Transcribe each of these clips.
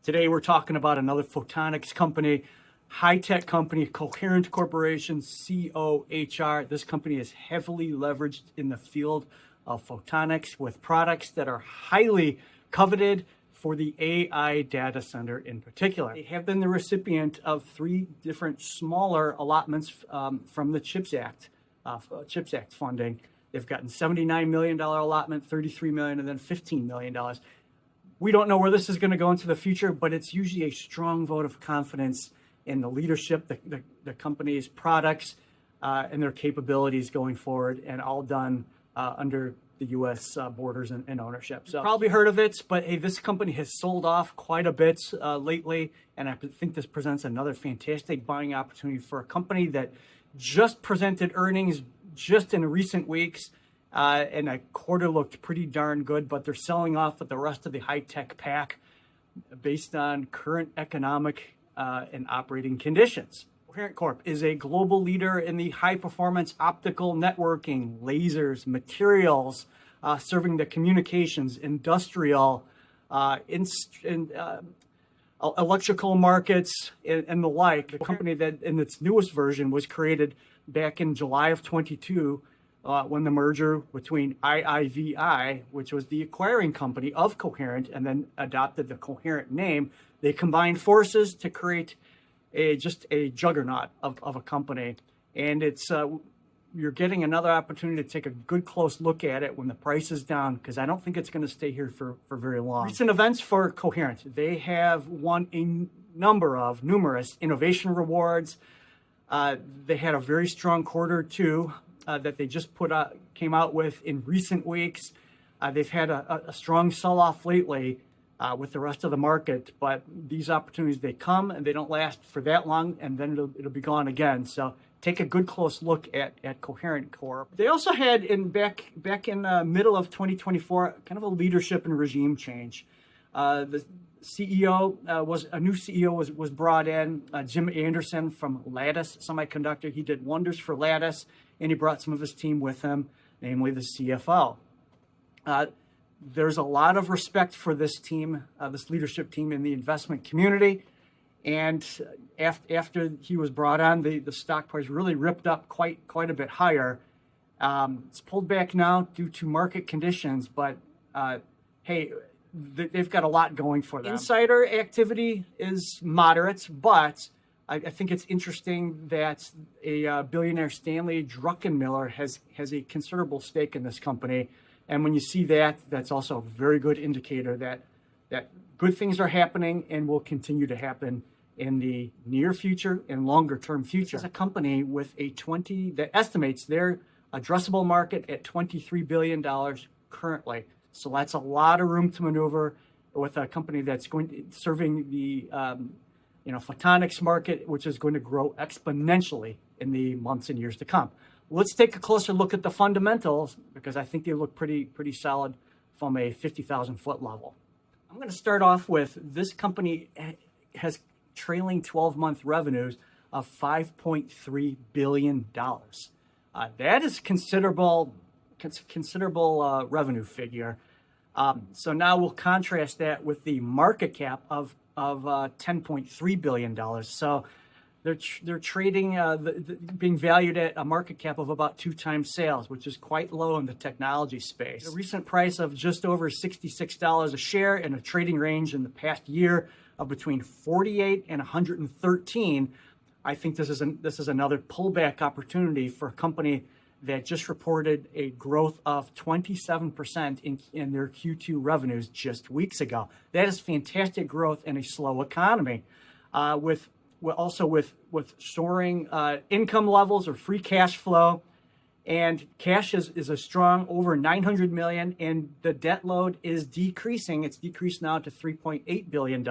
Today we're talking about another photonics company, high-tech company, Coherent Corporation, COHR. This company is heavily leveraged in the field of photonics with products that are highly coveted for the AI data center in particular. They have been the recipient of 3 different smaller allotments from the CHIPS Act funding. They've gotten $79 million allotment, $33 million, and then $15 million. We don't know where this is going to go into the future, but it's usually a strong vote of confidence in the leadership, the company's products, and their capabilities going forward, and all done under the U.S. borders and ownership. So probably heard of it, but hey, this company has sold off quite a bit lately, and I think this presents another fantastic buying opportunity for a company that just presented earnings just in recent weeks. And a quarter looked pretty darn good, but they're selling off with the rest of the high-tech pack based on current economic and operating conditions. Coherent Corp is a global leader in the high-performance optical networking, lasers, materials, serving the communications, industrial, electrical markets, and the like. The company that in its newest version was created back in July of 22, when the merger between IIVI, which was the acquiring company of Coherent, and then adopted the Coherent name, they combined forces to create just a juggernaut of a company. And it's you're getting another opportunity to take a good close look at it when the price is down, because I don't think it's going to stay here for very long. Recent events for Coherent: they have won a numerous innovation rewards. They had a very strong quarter too. That they just came out with in recent weeks. They've had a strong sell-off lately with the rest of the market, but these opportunities, they come and they don't last for that long, and then it'll be gone again. So take a good close look at Coherent Corp. They also had back in the middle of 2024 kind of a leadership and regime change. The CEO was brought in, Jim Anderson from Lattice Semiconductor. He did wonders for Lattice, and he brought some of his team with him, namely the CFO. There's a lot of respect for this team, this leadership team in the investment community. And after he was brought on, the stock price really ripped up quite a bit higher. It's pulled back now due to market conditions, but hey, they've got a lot going for them. Insider activity is moderate, but I think it's interesting that a billionaire, Stanley Druckenmiller, has a considerable stake in this company. And when you see that, that's also a very good indicator that good things are happening and will continue to happen in the near future and longer term future. It's a company with that estimates their addressable market at $23 billion currently. So that's a lot of room to maneuver with a company that's serving the photonics market, which is going to grow exponentially in the months and years to come. Let's take a closer look at the fundamentals, because I think they look pretty solid from a 50,000-foot level. I'm going to start off with this company has trailing 12-month revenues of $5.3 billion. That is considerable revenue figure. So now we'll contrast that with the market cap of $10.3 billion. So they're trading, being valued at a market cap of about 2 times sales, which is quite low in the technology space. A recent price of just over $66 a share, in a trading range in the past year of between 48 and 113. I think this is another pullback opportunity for a company that just reported a growth of 27% in their Q2 revenues just weeks ago. That is fantastic growth in a slow economy, with soaring income levels or free cash flow, and cash is a strong over $900 million, and the debt load is decreasing. It's decreased now to $3.8 billion.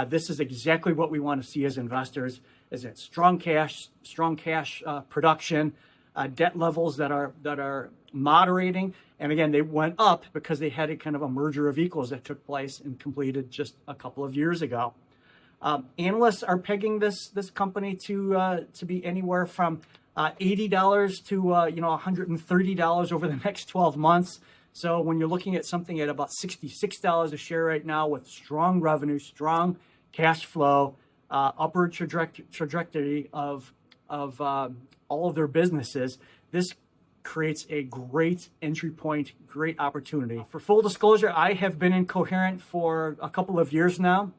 This is exactly what we want to see as investors: is that strong cash production. Debt levels that are moderating, and again, they went up because they had a kind of a merger of equals that took place and completed just a couple of years ago. Analysts are pegging this company to be anywhere from $80 to $130 over the next 12 months. So when you're looking at something at about $66 a share right now with strong revenue, strong cash flow, upward trajectory of all of their businesses, this creates a great entry point, great opportunity. For full disclosure, I have been in Coherent for a couple of years now.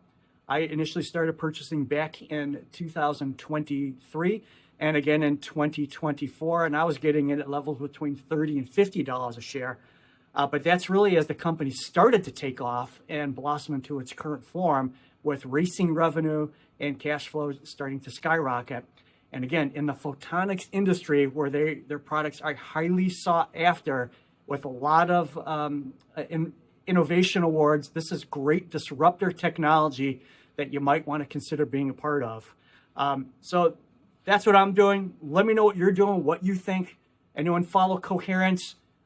I initially started purchasing back in 2023 and again in 2024, and I was getting it at levels between $30 and $50 a share. But that's really as the company started to take off and blossom into its current form with racing revenue and cash flow starting to skyrocket. And again, in the photonics industry where their products are highly sought after with a lot of innovation awards, this is great disruptor technology that you might want to consider being a part of. So that's what I'm doing. Let me know what you're doing, what you think. Anyone follow Coherent?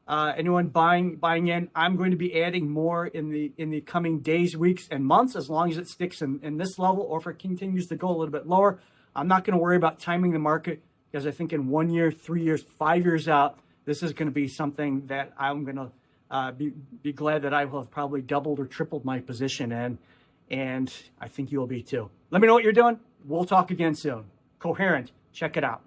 Anyone buying in? I'm going to be adding more in the coming days, weeks, and months, as long as it sticks in this level, or if it continues to go a little bit lower. I'm not going to worry about timing the market, because I think in 1 year, 3 years, 5 years out, this is going to be something that I'm going to be glad that I will have probably doubled or tripled my position in, and I think you'll be too. Let me know what you're doing. We'll talk again soon. Coherent, check it out.